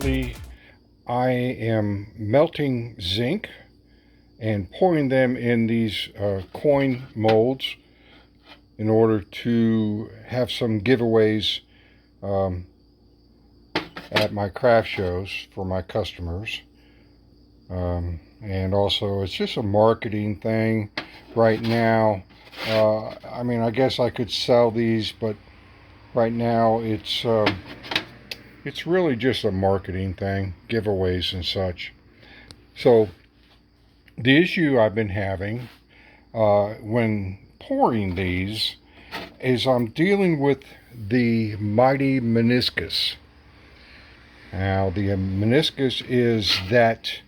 Currently, I am melting zinc and pouring them in these coin molds in order to have some giveaways at my craft shows for my customers. And also, it's just a marketing thing right now. I mean, I guess I could sell these, but right now it's really just a marketing thing, giveaways and such. So the issue I've been having when pouring these is I'm dealing with the Mighty Meniscus. Now, the meniscus is that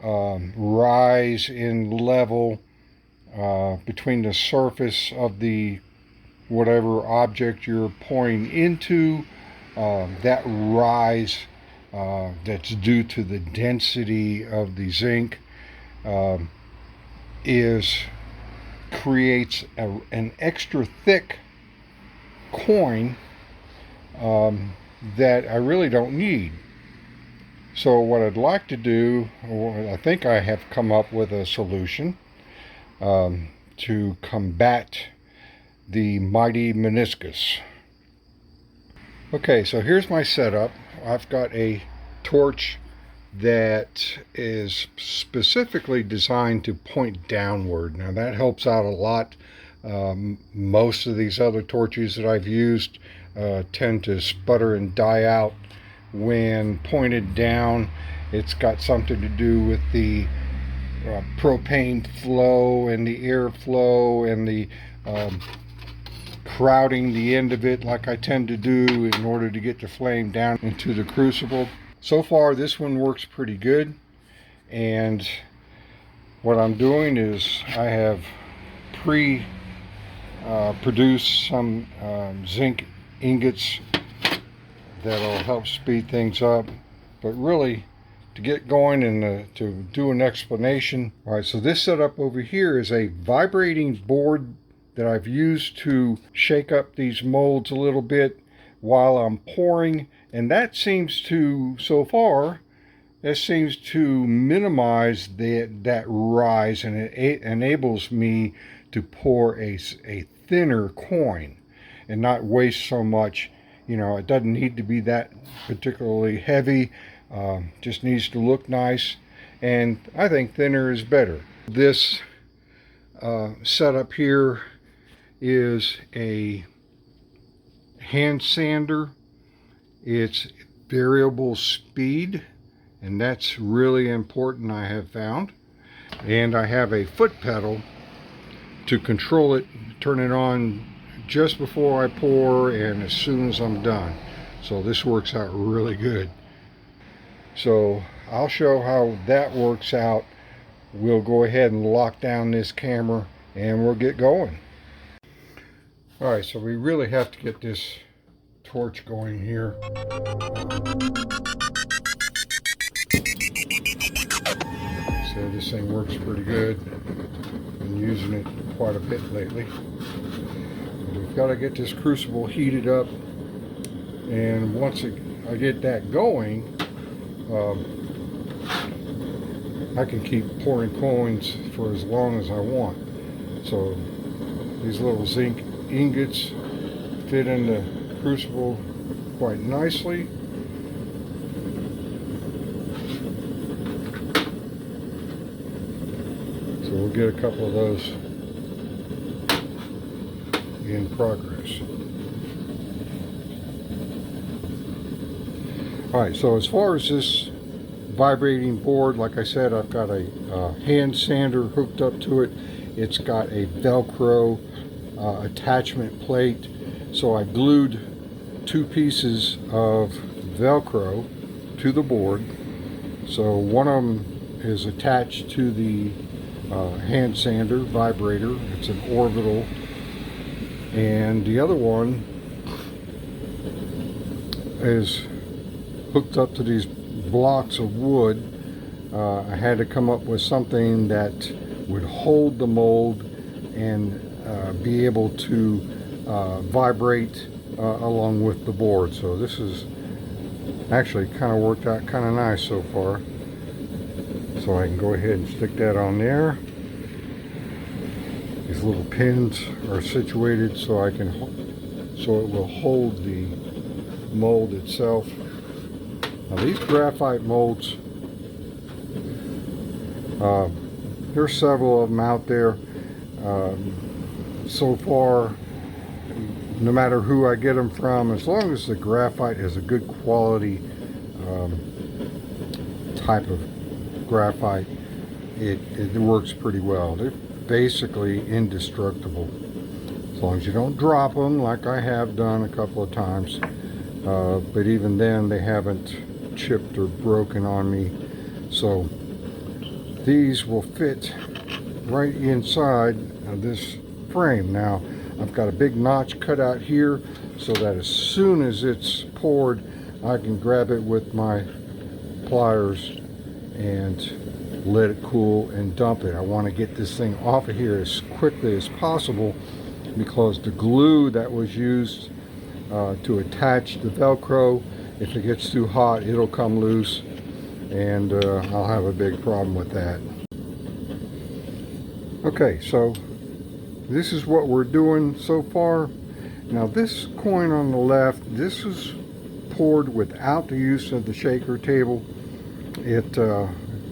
rise in level between the surface of the whatever object you're pouring into. That rise that's due to the density of the zinc creates an extra thick coin that I really don't need. So what I'd like to do, I think I have come up with a solution to combat the Mighty Meniscus. Okay, so here's my setup. I've got a torch that is specifically designed to point downward. Now that helps out a lot. Most of these other torches that I've used tend to sputter and die out when pointed down. It's got something to do with the propane flow and the airflow and the crowding the end of it like I tend to do in order to get the flame down into the crucible. So far this one works pretty good, and what I'm doing is I have produced some zinc ingots that'll help speed things up. But really, to get going and to do an explanation, alright, so this setup over here is a vibrating board that I've used to shake up these molds a little bit while I'm pouring, and that seems to, so far, that seems to minimize that rise, and it enables me to pour a thinner coin and not waste so much. You know, it doesn't need to be that particularly heavy, just needs to look nice, and I think thinner is better. This setup here is a hand sander. It's variable speed, and that's really important, I have found. And I have a foot pedal to control it, turn it on just before I pour and as soon as I'm done. So this works out really good. So I'll show how that works out. We'll go ahead and lock down this camera and we'll get going. Alright, so we really have to get this torch going here. So this thing works pretty good. Been using it quite a bit lately. We've got to get this crucible heated up, and once I get that going, I can keep pouring coins for as long as I want. So these little zinc ingots fit in the crucible quite nicely. So we'll get a couple of those in progress. Alright, so as far as this vibrating board, like I said, I've got a hand sander hooked up to it. It's got a Velcro attachment plate, so I glued 2 pieces of Velcro to the board. So one of them is attached to the hand sander vibrator. It's an orbital, and the other one is hooked up to these blocks of wood. I had to come up with something that would hold the mold and be able to vibrate along with the board. So this is Actually, kind of worked out kind of nice so far. So I can go ahead and stick that on there. These little pins are situated so it will hold the mold itself. Now these graphite molds, there's several of them out there. So far, no matter who I get them from, as long as the graphite is a good quality type of graphite, it works pretty well. They're basically indestructible as long as you don't drop them like I have done a couple of times, but even then they haven't chipped or broken on me. So these will fit right inside of this frame. Now I've got a big notch cut out here so that as soon as it's poured I can grab it with my pliers and let it cool and dump it. I want to get this thing off of here as quickly as possible because the glue that was used to attach the Velcro, if it gets too hot it'll come loose, and I'll have a big problem with that. Okay, so this is what we're doing so far. Now this coin on the left, this was poured without the use of the shaker table. It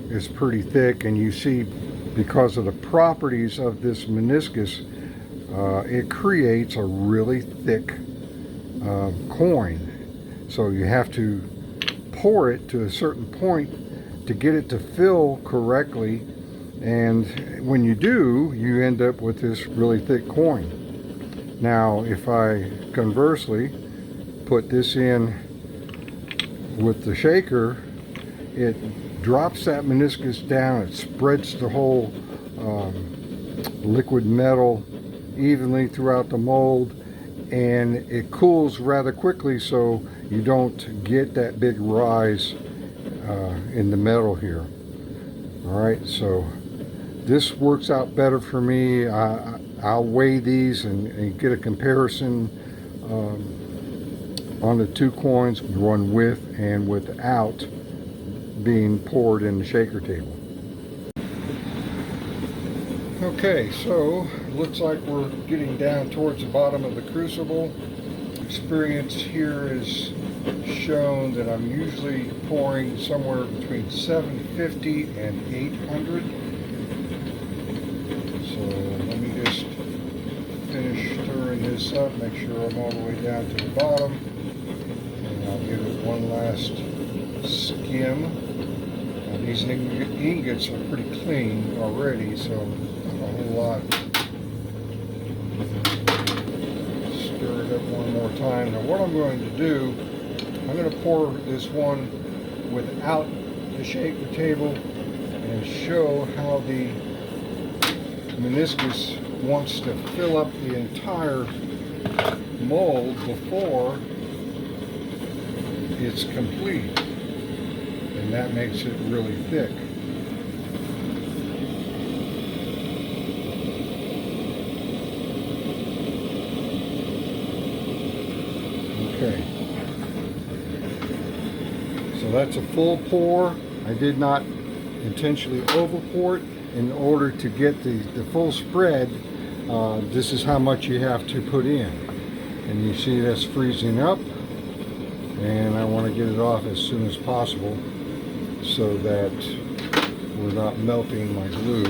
is pretty thick, and you see because of the properties of this meniscus, it creates a really thick coin. So you have to pour it to a certain point to get it to fill correctly, and when you do, you end up with this really thick coin. Now if I conversely put this in with the shaker, it drops that meniscus down, it spreads the whole liquid metal evenly throughout the mold, and it cools rather quickly so you don't get that big rise in the metal here. Alright, so this works out better for me. I'll weigh these and get a comparison on the two coins, one with and without being poured in the shaker table. Okay, so it looks like we're getting down towards the bottom of the crucible. Experience here is shown that I'm usually pouring somewhere between 750 and 800. So let me just finish stirring this up, make sure I'm all the way down to the bottom, and I'll give it one last skim. Now these ingots are pretty clean already, so not a whole lot. Stir it up one more time. Now what I'm going to do, I'm going to pour this one without the shaker table and show how the meniscus wants to fill up the entire mold before it's complete, and that makes it really thick. Okay, so that's a full pour. I did not intentionally over pour it. In order to get the full spread, this is how much you have to put in. And you see that's freezing up, and I want to get it off as soon as possible so that we're not melting my glue.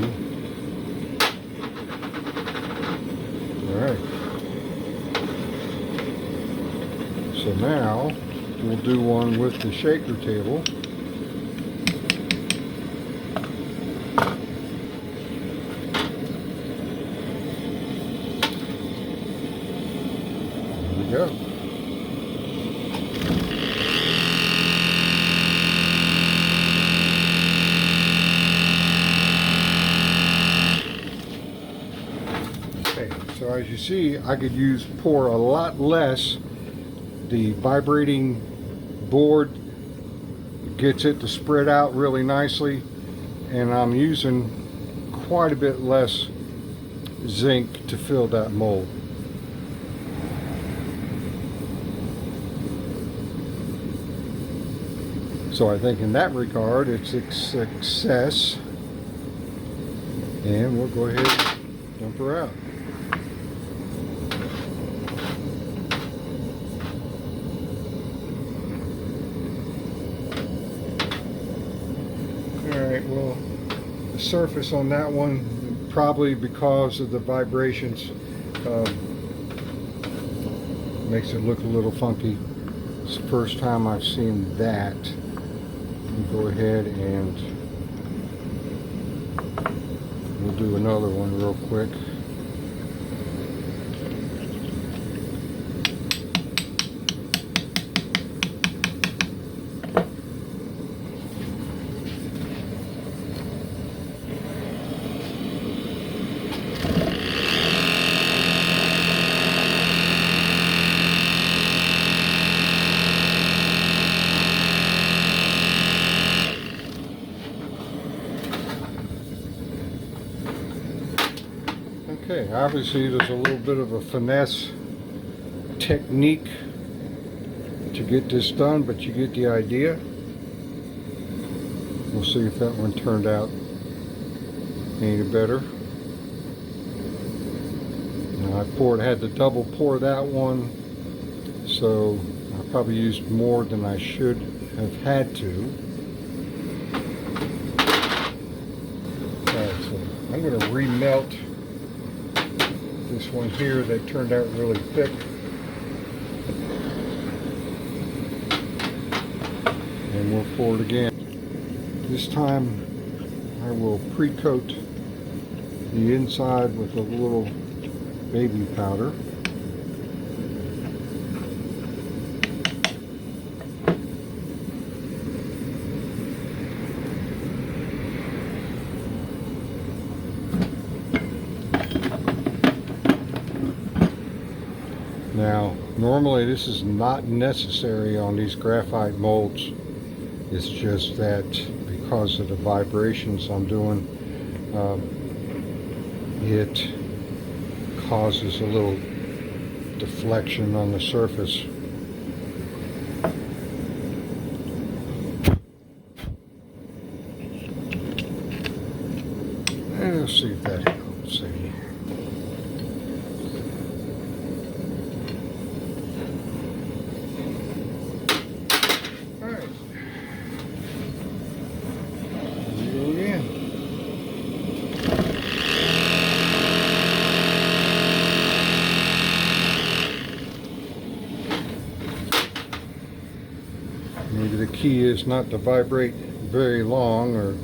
Alright. So now we'll do one with the shaker table. Go. Okay, so as you see, I could pour a lot less. The vibrating board gets it to spread out really nicely, and I'm using quite a bit less zinc to fill that mold. So I think in that regard it's a success, and we'll go ahead and dump her out. Alright, well, the surface on that one, probably because of the vibrations, makes it look a little funky. It's the first time I've seen that. Go ahead and we'll do another one real quick. Okay, obviously there's a little bit of a finesse technique to get this done, but you get the idea. We'll see if that one turned out any better. Now I had to double pour that one, so I probably used more than I should have had to. Alright, so I'm going to remelt this one here that turned out really thick. And we'll pour it again. This time I will pre-coat the inside with a little baby powder. Now, normally this is not necessary on these graphite molds. It's just that because of the vibrations I'm doing, it causes a little deflection on the surface. And let's see if that helps. See. Maybe the key is not to vibrate very long, or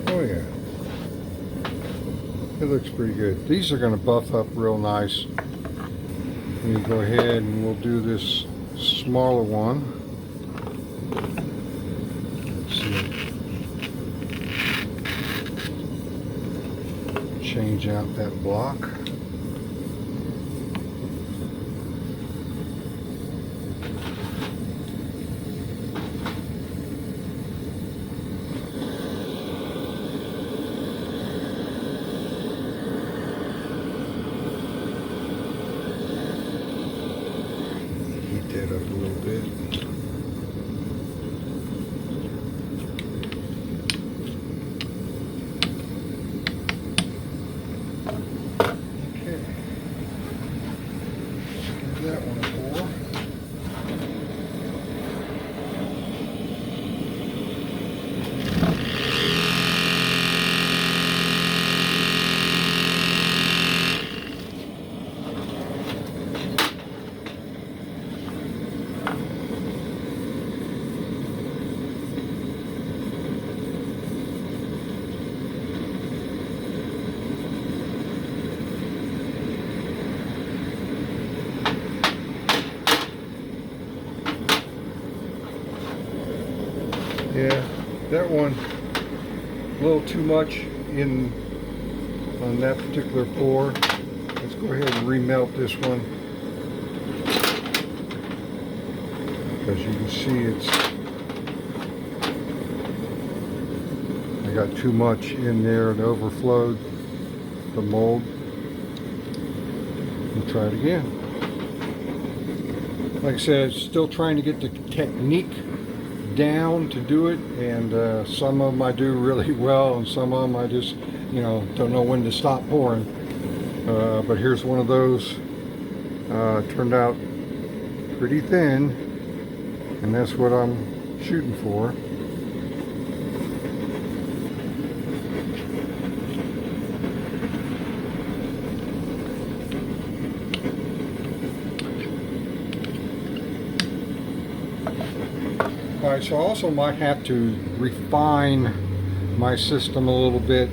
oh yeah, it looks pretty good. These are going to buff up real nice. Let me go ahead and we'll do this smaller one. Let's see. Change out that block. That up a little bit. Okay. Give that one a pour. Yeah, that one a little too much on that particular pour. Let's go ahead and remelt this one. As you can see, I got too much in there and overflowed the mold. We'll try it again. Like I said, still trying to get the technique down to do it, and some of them I do really well, and some of them I just, don't know when to stop pouring. But here's one of those. Turned out pretty thin, and that's what I'm shooting for. Alright, so I also might have to refine my system a little bit,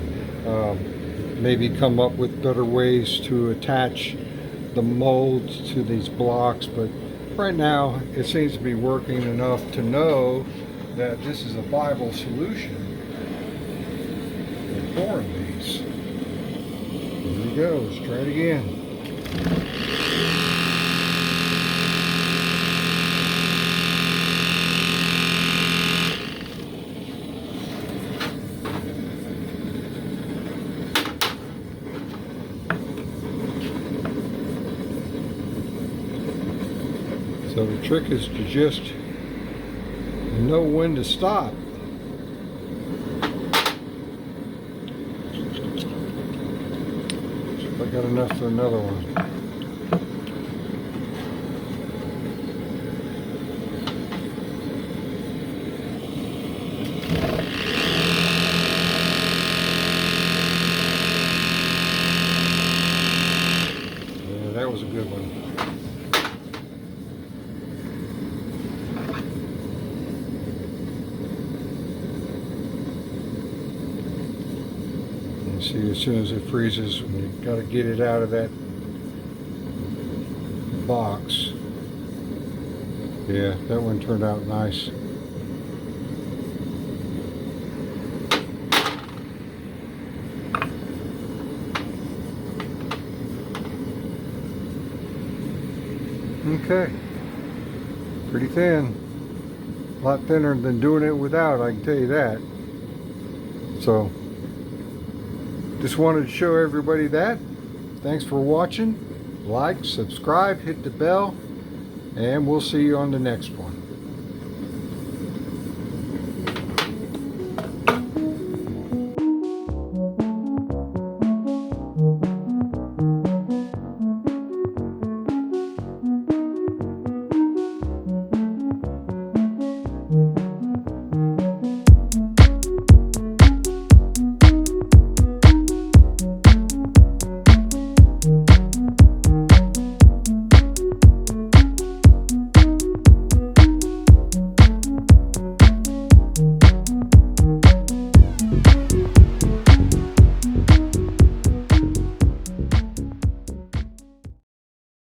maybe come up with better ways to attach the molds to these blocks, but right now it seems to be working enough to know that this is a viable solution for pouring these. Here we go, let's try it again. So the trick is to just know when to stop. So if I got enough for another one. Yeah, that was a good one. See, as soon as it freezes, you've got to get it out of that box. Yeah, that one turned out nice. Okay, pretty thin. A lot thinner than doing it without, I can tell you that. So just wanted to show everybody that. Thanks for watching. Like, subscribe, hit the bell, and we'll see you on the next one.